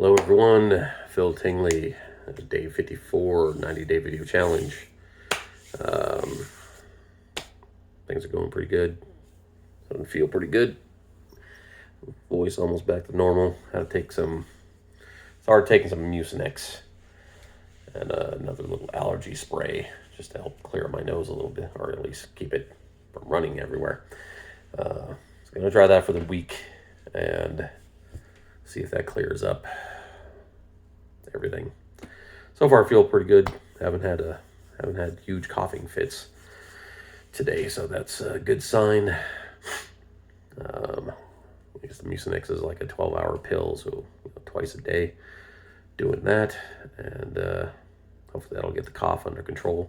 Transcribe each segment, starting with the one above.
Hello everyone, Phil Tingley, day 54, 90-day video challenge. Um, things are going pretty good. Starting to feel pretty good. Voice almost back to normal. Started taking some Mucinex and another little allergy spray just to help clear my nose a little bit, or at least keep it from running everywhere. So I'm gonna try that for the week and see if that clears up everything. So far, I feel pretty good. Haven't had huge coughing fits today, so that's a good sign. I guess the Mucinex is like a 12-hour pill, so twice a day doing that, and hopefully that'll get the cough under control.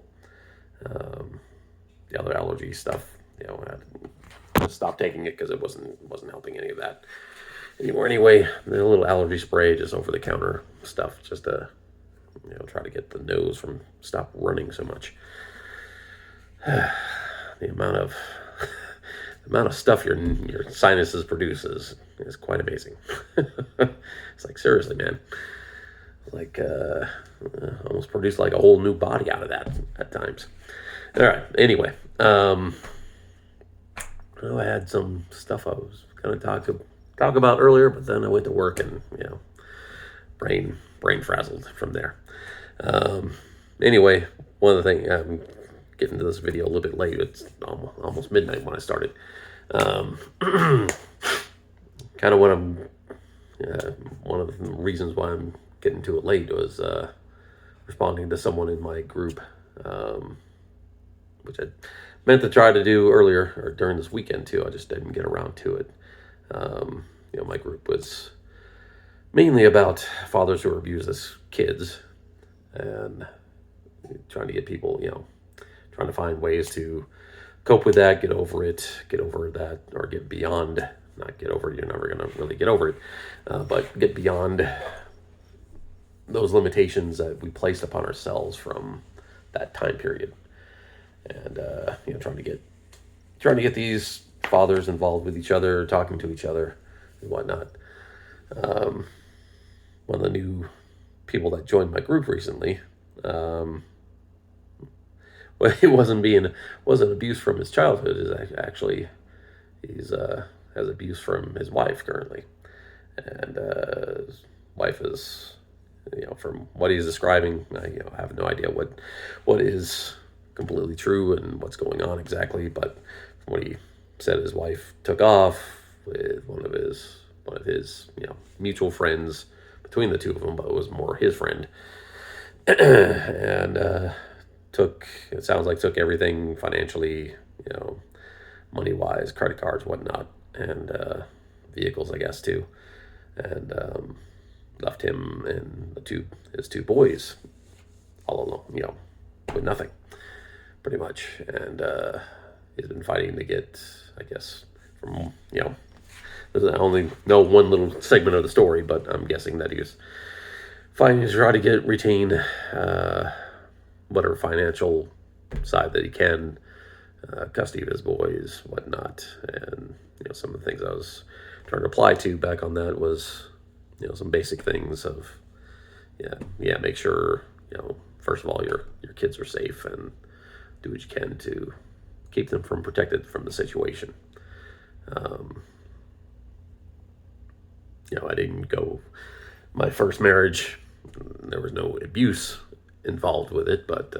The other allergy stuff, I stopped taking it because it wasn't helping any of that anymore. Anyway, the little allergy spray, just over-the-counter stuff, just to try to get the nose from stop running so much. The amount of stuff your sinuses produces is quite amazing. It's like, seriously, man. Like almost produce like a whole new body out of that at times. All right. Anyway, I had some stuff I was going to talk about earlier, but then I went to work and brain frazzled from there. Anyway, one of the things, I'm getting to this video a little bit late. It's almost midnight when I started. Kind of what one of the reasons why I'm getting to it late was responding to someone in my group, which I meant to try to do earlier or during this weekend too. I just didn't get around to it. My group was mainly about fathers who are abused as kids, and trying to get people, trying to find ways to cope with that, get over that, or get beyond. Not get over it, you're never going to really get over it, but get beyond those limitations that we placed upon ourselves from that time period. And, trying to get these fathers involved with each other, talking to each other and whatnot. One of the new people that joined my group recently, well, it wasn't abuse from his childhood. Is actually he's has abuse from his wife currently, and his wife is, from what he's describing, I have no idea what is completely true and what's going on exactly, but from what he said, his wife took off with one of his mutual friends between the two of them, but it was more his friend, and took everything financially, money wise, credit cards, whatnot, and vehicles, I guess, too, and left him and his two boys all alone, with nothing, pretty much. And he's been fighting to get, I guess, from I only know one little segment of the story, but I'm guessing that he was fighting to try to retain whatever financial side that he can, custody of his boys, whatnot. And some of the things I was trying to apply to back on that was some basic things of make sure first of all your kids are safe, and do what you can to keep them protected from the situation. I didn't go, my first marriage, there was no abuse involved with it, but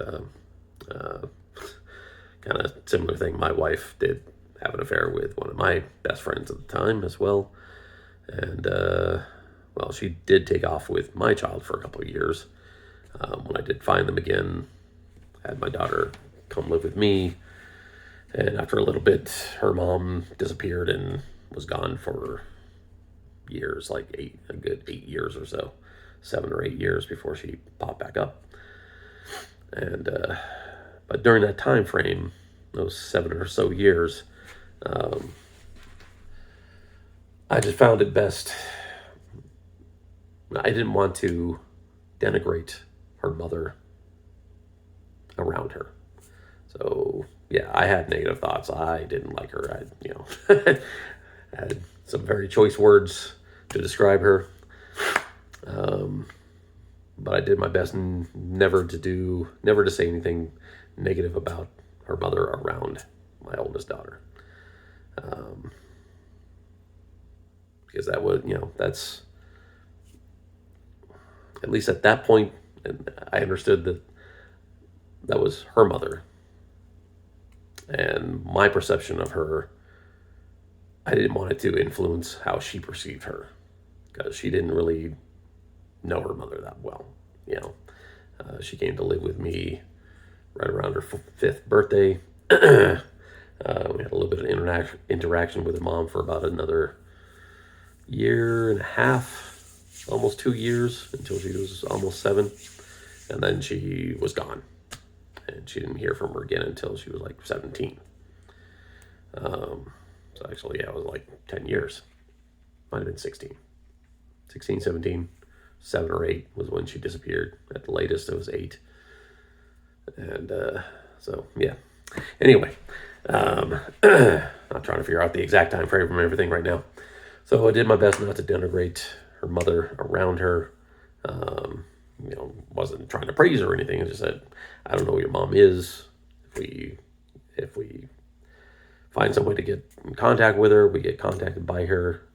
kind of similar thing. My wife did have an affair with one of my best friends at the time as well, and she did take off with my child for a couple of years. When I did find them again, I had my daughter come live with me, and after a little bit, her mom disappeared and was gone for years, like a good 8 years or so, 7 or 8 years before she popped back up. And but during that time frame, those 7 or so years, I just found it best. I didn't want to denigrate her mother around her. So yeah, I had negative thoughts. I didn't like her. I had some very choice words to describe her. Um, but I did my best never to say anything negative about her mother around my oldest daughter. Um, because that would, that's, at least at that point, and I understood that that was her mother. And my perception of her, I didn't want it to influence how she perceived her, because she didn't really know her mother that well. You know, she came to live with me right around her fifth birthday. We had a little bit of interaction with her mom for about another year and a half, almost 2 years, until she was almost 7. And then she was gone. And she didn't hear from her again until she was like 17. So actually, yeah, it was like 10 years. Might have been 16. 16, 17, 7 or 8 was when she disappeared. At the latest, it was 8. And so, yeah. Anyway, I'm trying to figure out the exact time frame from everything right now. So I did my best not to denigrate her mother around her. Wasn't trying to praise her or anything. I just said, I don't know who your mom is. If we find some way to get in contact with her, we get contacted by her.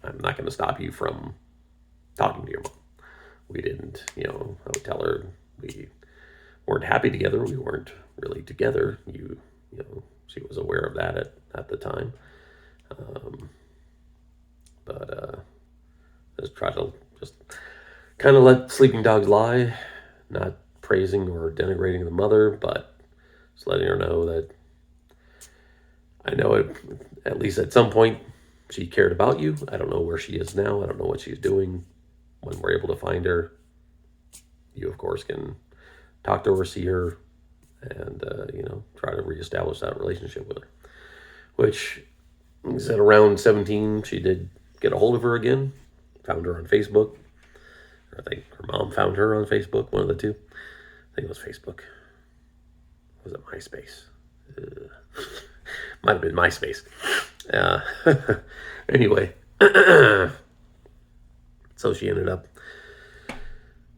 I'm not going to stop you from talking to your mom. We didn't, I would tell her we weren't happy together. We weren't really together. She was aware of that at the time. But just try to just kind of let sleeping dogs lie, not praising or denigrating the mother, but just letting her know that I know it, at least at some point she cared about you. I don't know where she is now. I don't know what she's doing. When we're able to find her, you, of course, can talk to her, see her, and, try to reestablish that relationship with her. Which, like I said, around 17, she did get a hold of her again. Found her on Facebook. I think her mom found her on Facebook, one of the two. I think it was Facebook. Was it MySpace? Might have been MySpace. Anyway, so she ended up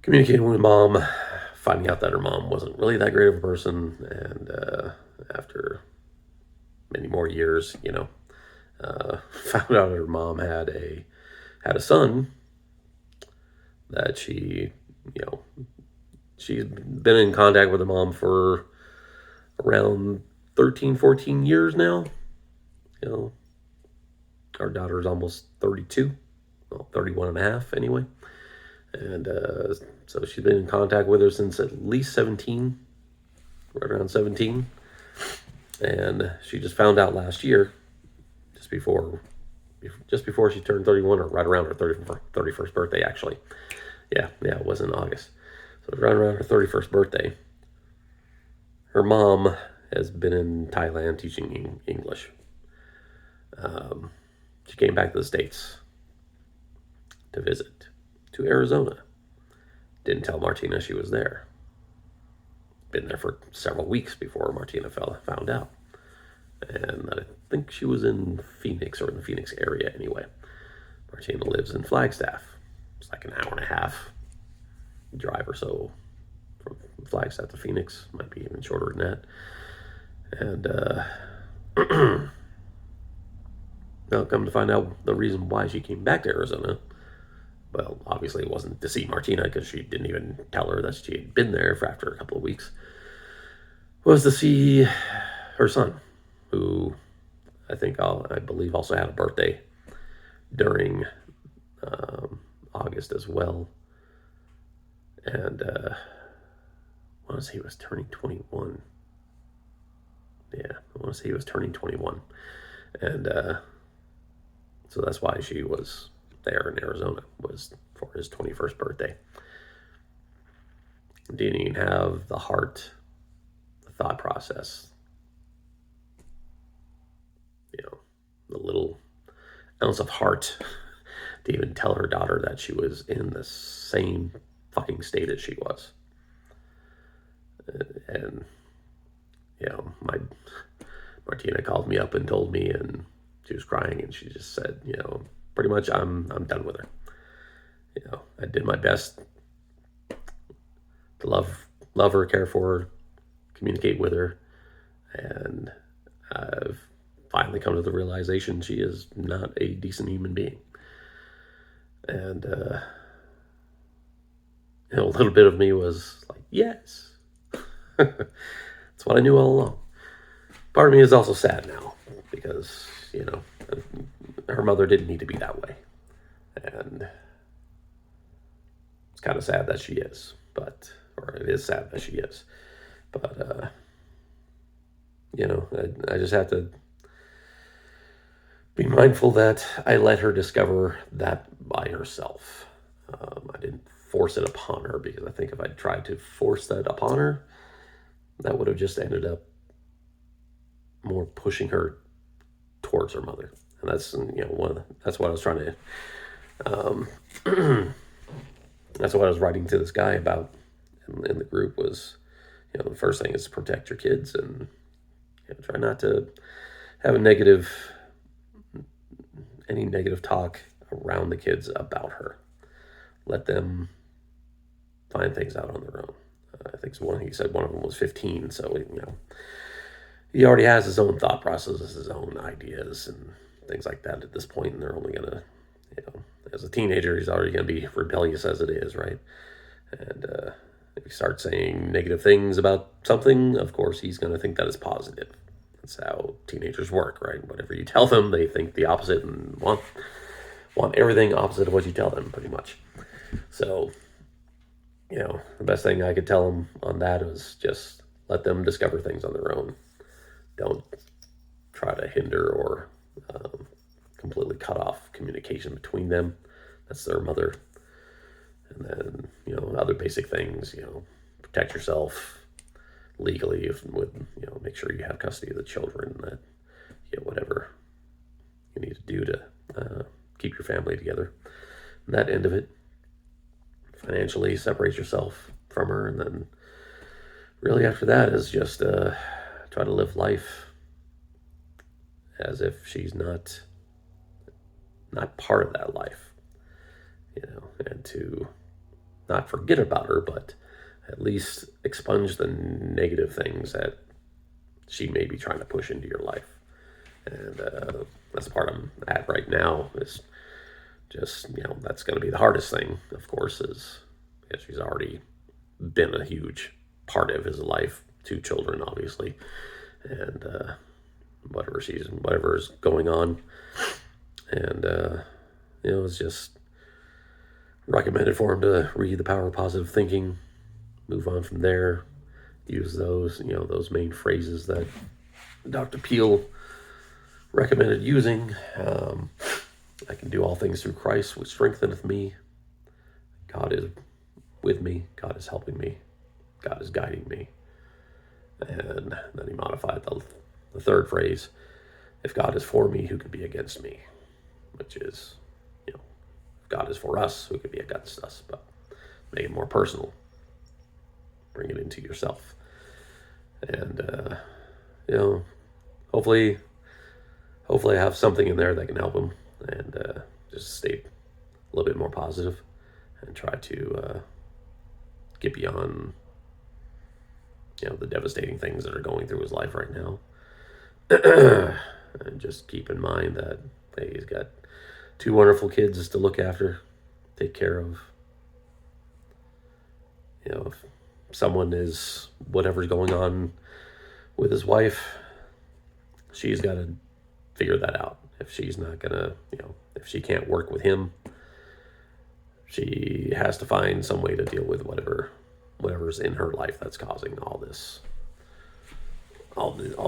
communicating with mom, finding out that her mom wasn't really that great of a person, and after many more years, found out her mom had a son that she's been in contact with her mom for around 13, 14 years now. Our daughter's almost 32, well, 31 and a half anyway. And so she's been in contact with her since at least 17, right around 17. And she just found out last year, just before she turned 31, or right around her 31st birthday, actually. Yeah, it was in August. So right around her 31st birthday, her mom has been in Thailand teaching English. She came back to the States to visit, to Arizona. Didn't tell Martina she was there. Been there for several weeks before Martina found out. And I think she was in Phoenix, or in the Phoenix area anyway. Martina lives in Flagstaff. It's like an hour and a half drive or so from Flagstaff to Phoenix. Might be even shorter than that. And now, come to find out, the reason why she came back to Arizona, well, obviously it wasn't to see Martina, because she didn't even tell her that she had been there for after a couple of weeks, was to see her son, who I believe also had a birthday during August as well. And I want to say he was turning 21. Yeah, I want to say he was turning 21. And so that's why she was there in Arizona, was for his 21st birthday. Didn't even have the thought process, the little ounce of heart to even tell her daughter that she was in the same fucking state as she was. And, my Martina called me up and told me, and she was crying, and she just said, pretty much, I'm done with her. I did my best to love her, care for her, communicate with her, and I've finally come to the realization she is not a decent human being. And a little bit of me was like, yes, that's what I knew all along. Part of me is also sad now because her mother didn't need to be that way, and it's kind of sad that she is, or it is sad that she is, but I just have to be mindful that I let her discover that by herself. I didn't force it upon her, because I think if I tried to force that upon her, that would have just ended up more pushing her towards her mother. And that's that's what I was trying to that's what I was writing to this guy about in the group was, the first thing is to protect your kids, and try not to have any negative talk around the kids about her. Let them find things out on their own. I think he said one of them was 15, so he already has his own thought processes, his own ideas, and things like that at this point. And they're only gonna, as a teenager, he's already gonna be rebellious as it is, right? And if you start saying negative things about something, of course he's gonna think that it's positive. That's how teenagers work, right? Whatever you tell them, they think the opposite and want everything opposite of what you tell them, pretty much. So, the best thing I could tell them on that is just let them discover things on their own. Don't try to hinder or completely cut off communication between them. That's their mother. And then, other basic things, protect yourself legally make sure you have custody of the children, that, whatever you need to do to keep your family together. And that end of it, financially separate yourself from her, and then really after that is just try to live life as if she's not part of that life, and to not forget about her, but at least expunge the negative things that she may be trying to push into your life. And that's the part I'm at right now, is just, that's going to be the hardest thing, of course, is she's already been a huge part of his life, 2 children, obviously, and whatever is going on. And, it's just recommended for him to read The Power of Positive Thinking, move on from there, use those main phrases that Dr. Peel recommended using. I can do all things through Christ, which strengtheneth me. God is with me. God is helping me. God is guiding me. And then he modified the third phrase, if God is for me, who could be against me? Which is, if God is for us, who could be against us? But make it more personal. Bring it into yourself. And, hopefully I have something in there that can help him, and just stay a little bit more positive and try to get beyond, the devastating things that are going through his life right now. And just keep in mind that he's got 2 wonderful kids to look after, take care of. If someone is, whatever's going on with his wife, she's got to figure that out. If she's not gonna, if she can't work with him, she has to find some way to deal with whatever's in her life that's causing all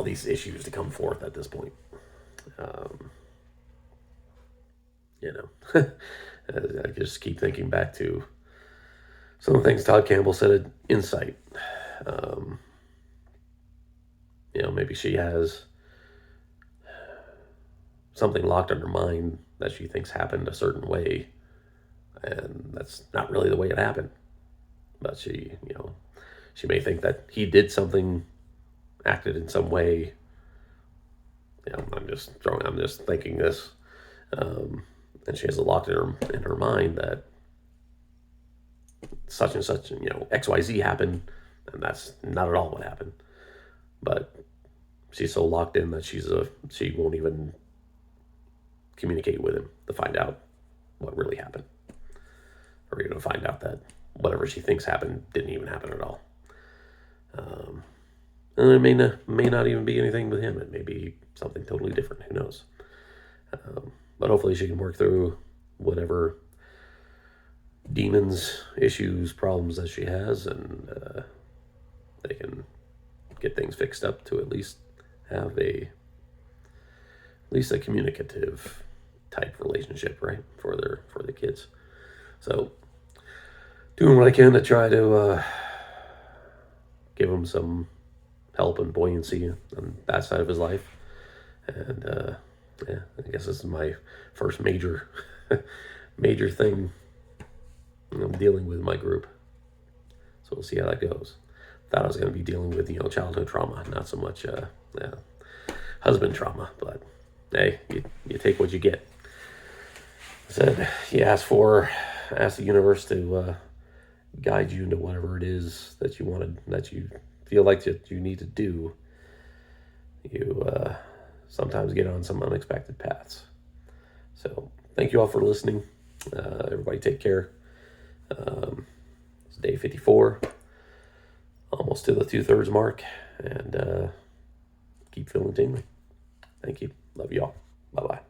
these issues to come forth at this point. I just keep thinking back to some of the things Todd Campbell said at Insight. Maybe she has something locked in her mind that she thinks happened a certain way, and that's not really the way it happened. But she may think that he did something, acted in some way. I'm just thinking this, and she has it locked in her mind that such and such, XYZ happened, and that's not at all what happened. But she's so locked in that she won't even communicate with him to find out what really happened, or even to find out that whatever she thinks happened didn't even happen at all. And it may not even be anything with him. It may be something totally different. Who knows? But hopefully she can work through whatever demons, issues, problems that she has, and they can get things fixed up to at least have at least a communicative type relationship, right, for the kids. So doing what I can to try to give him some help and buoyancy on that side of his life. And yeah, I guess this is my first major thing dealing with my group. So we'll see how that goes. Thought I was going to be dealing with childhood trauma, not so much husband trauma. But hey, you take what you get. I said you ask the universe to guide you into whatever it is that you feel like that you need to do. You sometimes get on some unexpected paths. So thank you all for listening. Everybody take care. It's day 54, almost to the 2/3 mark, and keep feeling tingly. Thank you. Love you all. Bye-bye.